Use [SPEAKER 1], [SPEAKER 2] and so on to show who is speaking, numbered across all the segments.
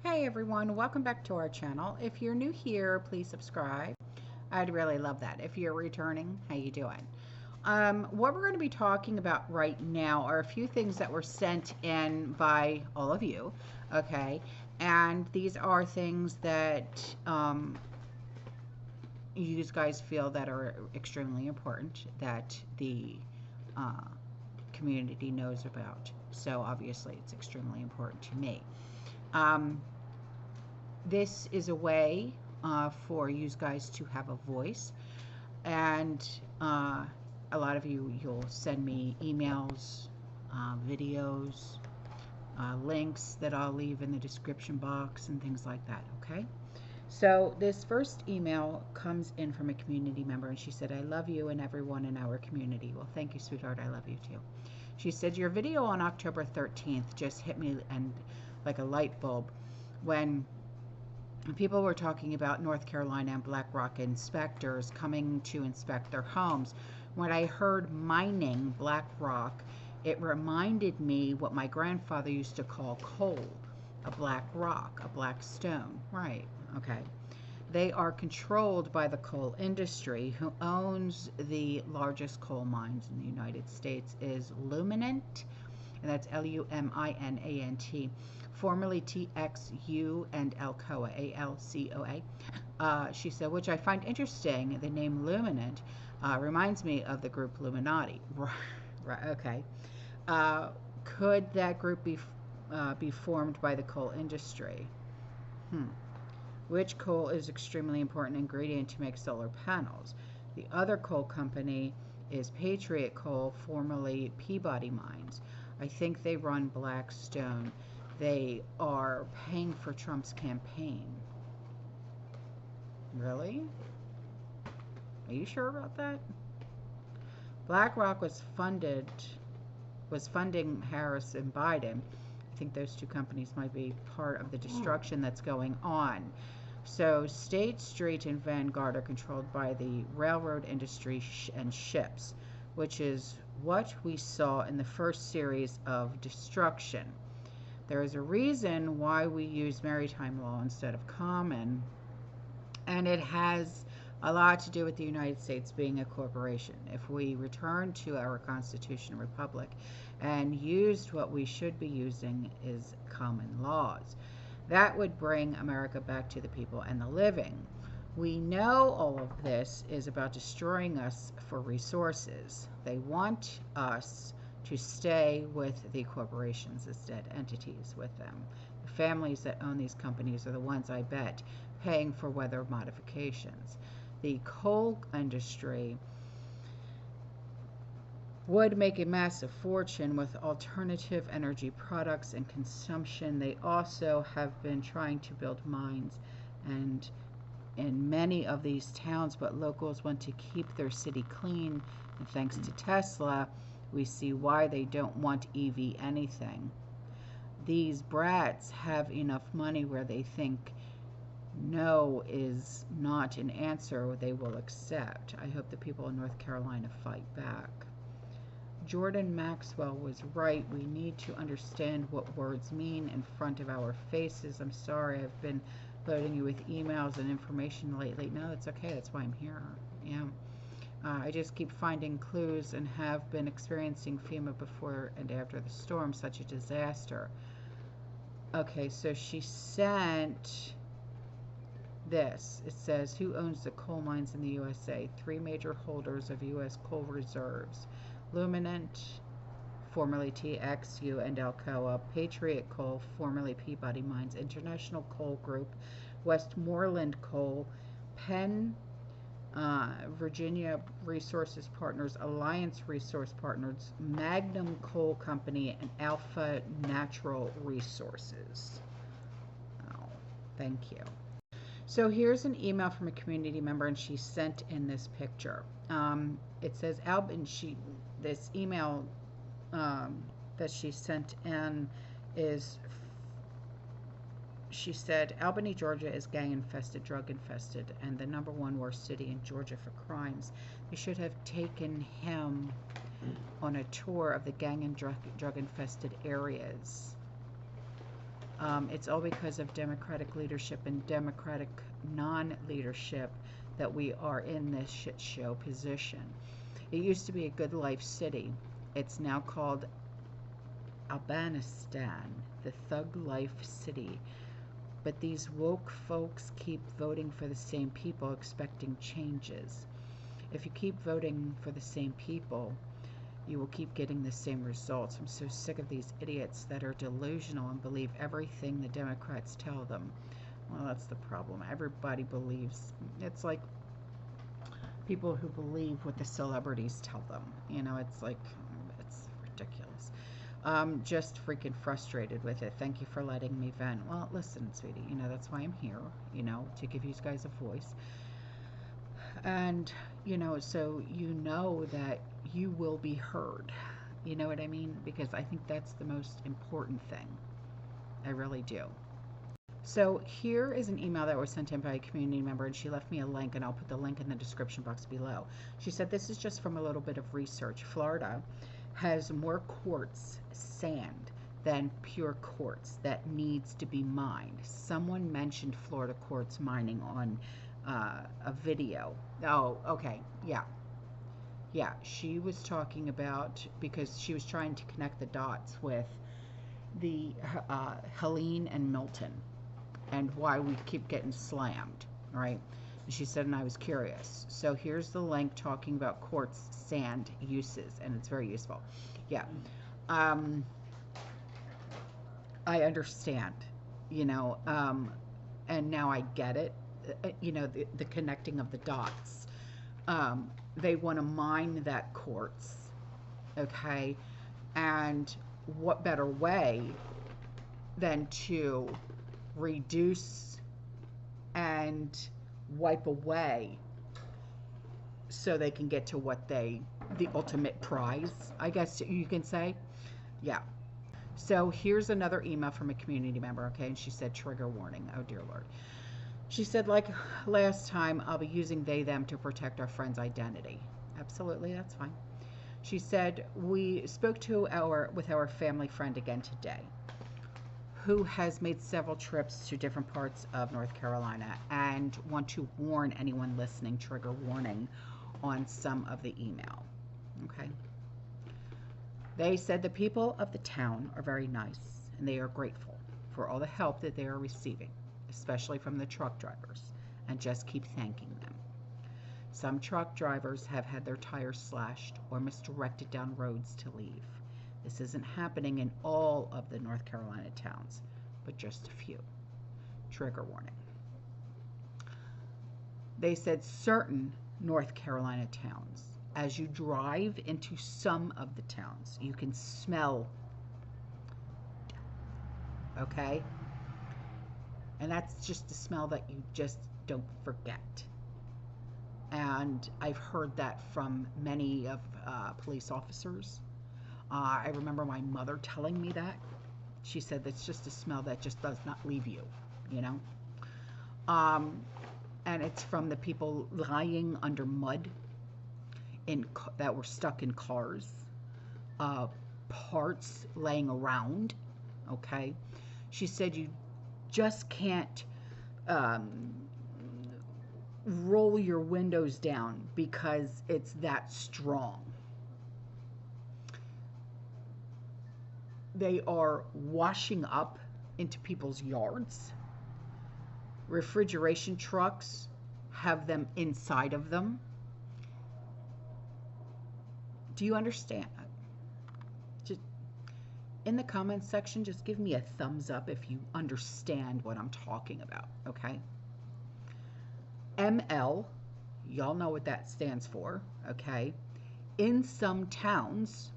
[SPEAKER 1] Hey everyone, welcome back to our channel. If you're new here, please subscribe. I'd really love that. If you're returning, how you doing? What we're going to be talking about right now are a few things that were sent in by all of you, okay? And these are things that you guys feel that are extremely important that the uh, community knows about. So obviously it's extremely important to me. Um, this is a way for you guys to have a voice, and a lot of you'll send me emails, videos, links that I'll leave in the description box and things like that. Okay, so this first email comes in from a community member, and she said, I love you and everyone in our community. Well, thank you, sweetheart. I love you too. She said, your video on October 13th just hit me and like a light bulb when people were talking about North Carolina and Black Rock inspectors coming to inspect their homes. When I heard mining Black Rock, it reminded me what my grandfather used to call coal, a black rock, a black stone. Right, okay. They are controlled by the coal industry. Who owns the largest coal mines in the United States is Luminant, and that's Luminant, formerly TXU and Alcoa, Alcoa. She said, which I find interesting. The name Luminant reminds me of the group Illuminati. Right, okay. Could that group be formed by the coal industry? Which coal is extremely important ingredient to make solar panels? The other coal company is Patriot Coal, formerly Peabody Mines. I think they run Blackstone. They are paying for Trump's campaign. Really? Are you sure about that? BlackRock was funding Harris and Biden. I think those two companies might be part of the destruction that's going on. So State Street and Vanguard are controlled by the railroad industry and ships, which is what we saw in the first series of destruction. There is a reason why we use maritime law instead of common, and it has a lot to do with the United States being a corporation. If we return to our Constitution and Republic and used what we should be using is common laws, that would bring America back to the people and the living. We know all of this is about destroying us for resources. They want us to stay with the corporations as dead entities with them. The families that own these companies are the ones, I bet, paying for weather modifications. The coal industry would make a massive fortune with alternative energy products and consumption. They also have been trying to build mines and in many of these towns, but locals want to keep their city clean, and thanks to Tesla, we see why they don't want EV anything. These brats have enough money where they think no is not an answer they will accept. I hope the people in North Carolina fight back. Jordan Maxwell was right. We need to understand what words mean in front of our faces. I'm sorry I've been loading you with emails and information lately. No, that's okay. That's why I'm here. Yeah. I just keep finding clues and have been experiencing FEMA before and after the storm, such a disaster. Okay, so she sent this. It says, who owns the coal mines in the USA? 3 major holders of U.S. coal reserves. Luminant, formerly TXU and Alcoa, Patriot Coal, formerly Peabody Mines, International Coal Group, Westmoreland Coal, Penn, Virginia Resources Partners, Alliance Resource Partners, Magnum Coal Company, and Alpha Natural Resources. Oh, thank you. So here's an email from a community member, and she sent in this picture. It says, this email that she sent in is, she said, Albany, Georgia is gang infested, drug infested, and the #1 worst city in Georgia for crimes. They should have taken him on a tour of the gang and drug infested areas. It's all because of Democratic leadership and Democratic non-leadership that we are in this shit show position. It used to be a good life city. It's now called Afghanistan, the thug life city. But these woke folks keep voting for the same people, expecting changes. If you keep voting for the same people, you will keep getting the same results. I'm so sick of these idiots that are delusional and believe everything the Democrats tell them. Well, that's the problem. Everybody believes. It's like people who believe what the celebrities tell them. You know, it's like, it's ridiculous. Just freaking frustrated with it. Thank you for letting me vent. Well, listen, sweetie, you know, that's why I'm here, you know, to give you guys a voice. And, you know, so you know that you will be heard. You know what I mean? Because I think that's the most important thing. I really do. So here is an email that was sent in by a community member, and she left me a link, and I'll put the link in the description box below. She said, this is just from a little bit of research. Florida has more quartz sand than pure quartz that needs to be mined. Someone mentioned Florida quartz mining on a video. Oh, okay. Yeah. Yeah. She was talking about, because she was trying to connect the dots with the Helene and Milton and why we keep getting slammed, right? And she said, and I was curious. So here's the link talking about quartz sand uses, and it's very useful. Yeah. I understand, you know, and now I get it, you know, the connecting of the dots. They want to mine that quartz, okay? And what better way than to reduce and wipe away so they can get to what the ultimate prize, I guess you can say. Yeah. So here's another email from a community member, okay? And she said, trigger warning. Oh, dear Lord. She said, like last time, I'll be using they, them to protect our friend's identity. Absolutely, that's fine. She said, we spoke with our family friend again today, who has made several trips to different parts of North Carolina, and want to warn anyone listening, trigger warning, on some of the email. Okay. They said the people of the town are very nice, and they are grateful for all the help that they are receiving, especially from the truck drivers, and just keep thanking them. Some truck drivers have had their tires slashed or misdirected down roads to leave. This isn't happening in all of the North Carolina towns, but just a few. Trigger warning. They said certain North Carolina towns, as you drive into some of the towns, you can smell, okay? And that's just a smell that you just don't forget. And I've heard that from many of police officers. I remember my mother telling me that. She said that's just a smell that just does not leave you, you know? And it's from the people lying under mud that were stuck in cars, parts laying around, okay? She said you just can't roll your windows down because it's that strong. They are washing up into people's yards. Refrigeration trucks have them inside of them. Do you understand? Just in the comments section, just give me a thumbs up if you understand what I'm talking about, okay? ML, y'all know what that stands for, okay? In some towns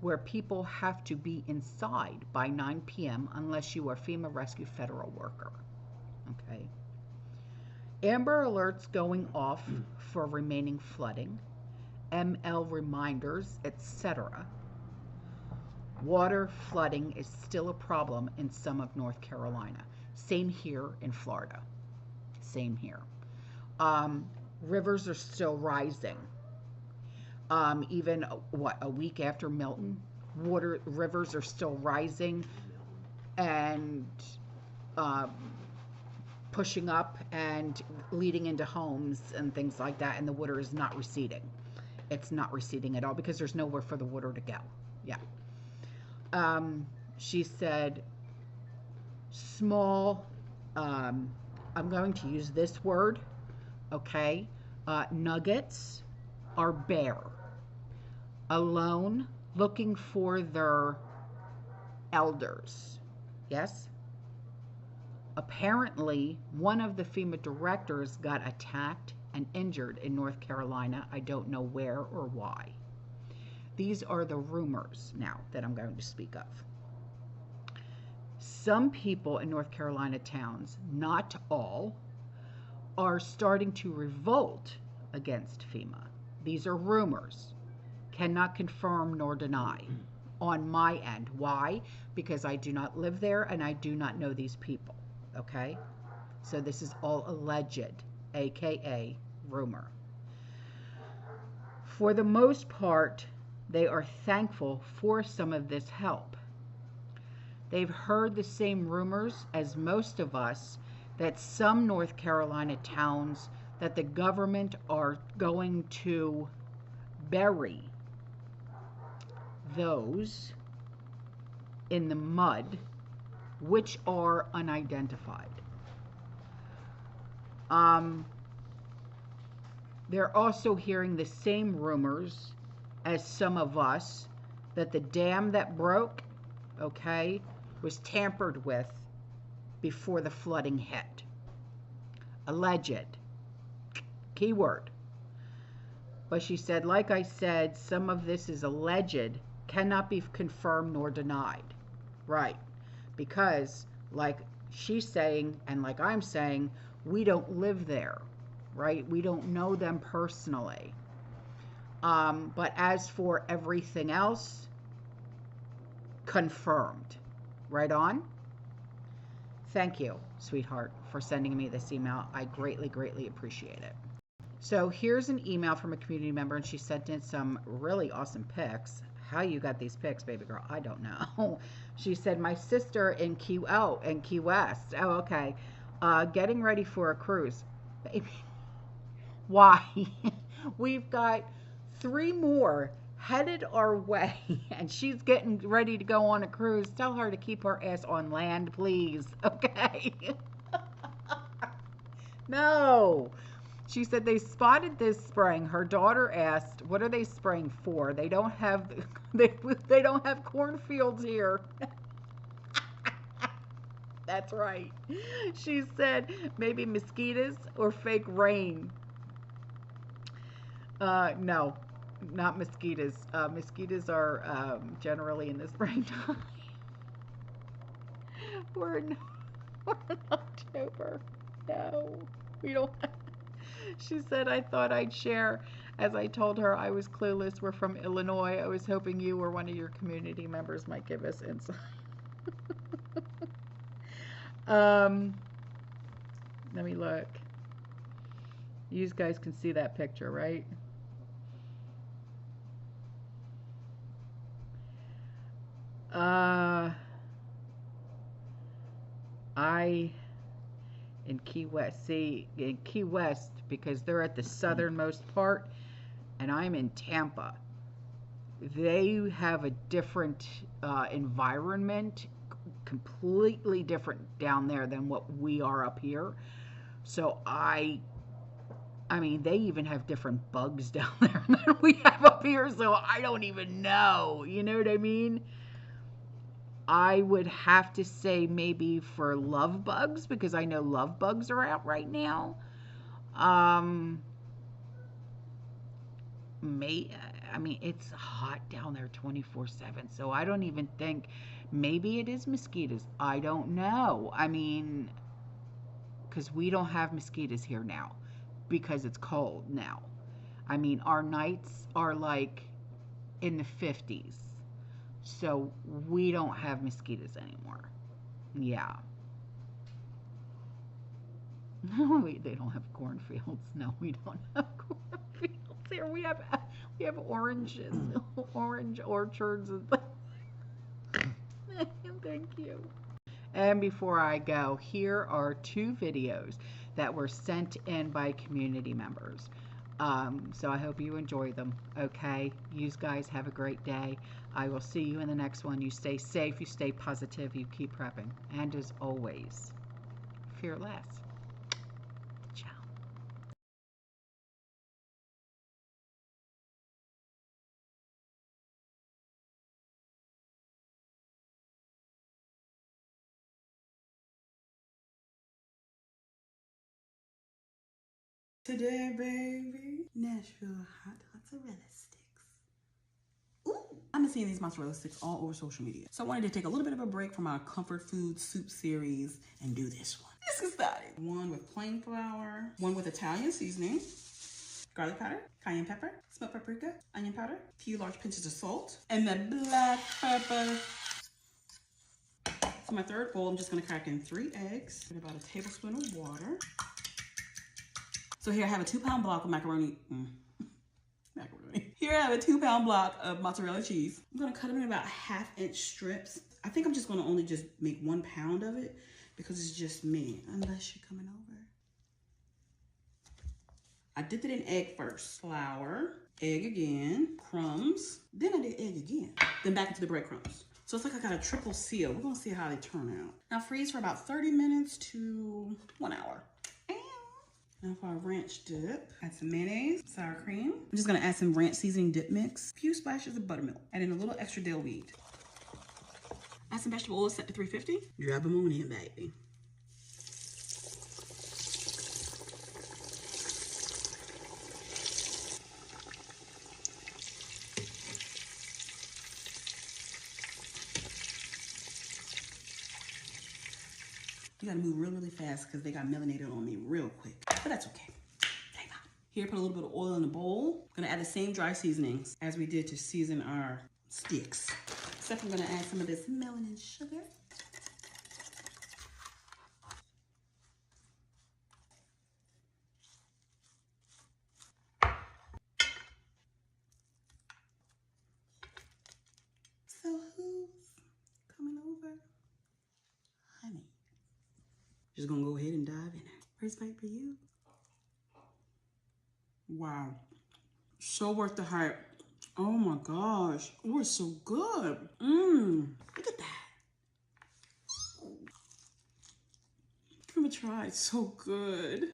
[SPEAKER 1] where people have to be inside by 9 p.m. unless you are FEMA Rescue Federal worker, okay? Amber alerts going off for remaining flooding, ML reminders, etc. Water flooding is still a problem in some of North Carolina. Same here in Florida. Same here. Rivers are still rising. Even a week after Milton, rivers are still rising. and um, pushing up and leading into homes and things like that, and the water is not receding. It's not receding at all because there's nowhere for the water to go. Yeah. She said, small, I'm going to use this word, okay? Nuggets are bare, alone, looking for their elders. Yes? Apparently, one of the FEMA directors got attacked and injured in North Carolina. I don't know where or why. These are the rumors now that I'm going to speak of. Some people in North Carolina towns, not all, are starting to revolt against FEMA. These are rumors. Cannot confirm nor deny on my end. Why? Because I do not live there and I do not know these people. Okay? So this is all alleged, aka rumor. For the most part, they are thankful for some of this help. They've heard the same rumors as most of us that some North Carolina towns that the government are going to bury those in the mud which are unidentified. They're also hearing the same rumors as some of us that the dam that broke, okay, was tampered with before the flooding hit. Alleged. Keyword. But she said, like I said, some of this is alleged, cannot be confirmed nor denied. Right. Because, like she's saying, and like I'm saying, we don't live there, right? We don't know them personally. But as for everything else, confirmed. Right on? Thank you, sweetheart, for sending me this email. I greatly, greatly appreciate it. So here's an email from a community member, and she sent in some really awesome pics. How you got these pics, baby girl, I don't know. She said, my sister in Key West. Oh, okay. Getting ready for a cruise. Baby, why? We've got 3 more headed our way, and she's getting ready to go on a cruise. Tell her to keep her ass on land, please. Okay? No. She said they spotted this spraying. Her daughter asked, "What are they spraying for? They don't have they don't have cornfields here." That's right. She said maybe mosquitoes or fake rain. No, not mosquitoes. Mosquitoes are generally in the springtime. We're in October. No, we don't. She said, I thought I'd share. As I told her I was clueless. We're from Illinois. I was hoping you or one of your community members might give us insight. Let me look. You guys can see that picture, right? In Key West, see, in Key West, because they're at the southernmost part, and I'm in Tampa. They have a different environment, completely different down there than what we are up here. So I mean, they even have different bugs down there than we have up here, so I don't even know. You know what I mean? I would have to say maybe for love bugs, because I know love bugs are out right now. I mean, it's hot down there 24/7, so I don't even think, maybe it is mosquitoes. I don't know. I mean, because we don't have mosquitoes here now because it's cold now. I mean, our nights are like in the 50s. So we don't have mosquitoes anymore. Yeah. No, they don't have cornfields. No, we don't have cornfields here. We have oranges, orange orchards. Thank you. And before I go, here are 2 videos that were sent in by community members. So I hope you enjoy them. Okay, you guys have a great day. I will see you in the next one. You stay safe, you stay positive, you keep prepping. And as always, fear less. Ciao.
[SPEAKER 2] Today, baby, Nashville hot mozzarella sticks. Ooh, I've been seeing these mozzarella sticks all over social media. So I wanted to take a little bit of a break from our comfort food soup series and do this one. Let's get started. One with plain flour, one with Italian seasoning, garlic powder, cayenne pepper, smoked paprika, onion powder, a few large pinches of salt, and the black pepper. For my third bowl, I'm just gonna crack in 3 eggs and about a tablespoon of water. So here I have a 2-pound block of macaroni. Here I have a 2-pound block of mozzarella cheese. I'm gonna cut them in about 1/2-inch strips. I think I'm just gonna only just make 1 pound of it because it's just me, unless you're coming over. I dipped it in egg first. Flour, egg again, crumbs, then I did egg again, then back into the breadcrumbs. So it's like I got a triple seal. We're gonna see how they turn out. Now freeze for about 30 minutes to 1 hour. Now for our ranch dip, add some mayonnaise, sour cream. I'm just gonna add some ranch seasoning dip mix, a few splashes of buttermilk, add in a little extra dill weed. Add some vegetable oil set to 350. Drop them on in, baby. You gotta move really fast because they got melanated on me real quick, but that's okay. Here, put a little bit of oil in the bowl. I'm gonna add the same dry seasonings as we did to season our sticks. Except I'm gonna add some of this melanin sugar. So who's coming over? Honey. Just gonna go ahead and dive in. First bite for you. Wow, so worth the hype. Oh my gosh, oh, it's so good. Look at that. Give it a try, it's so good.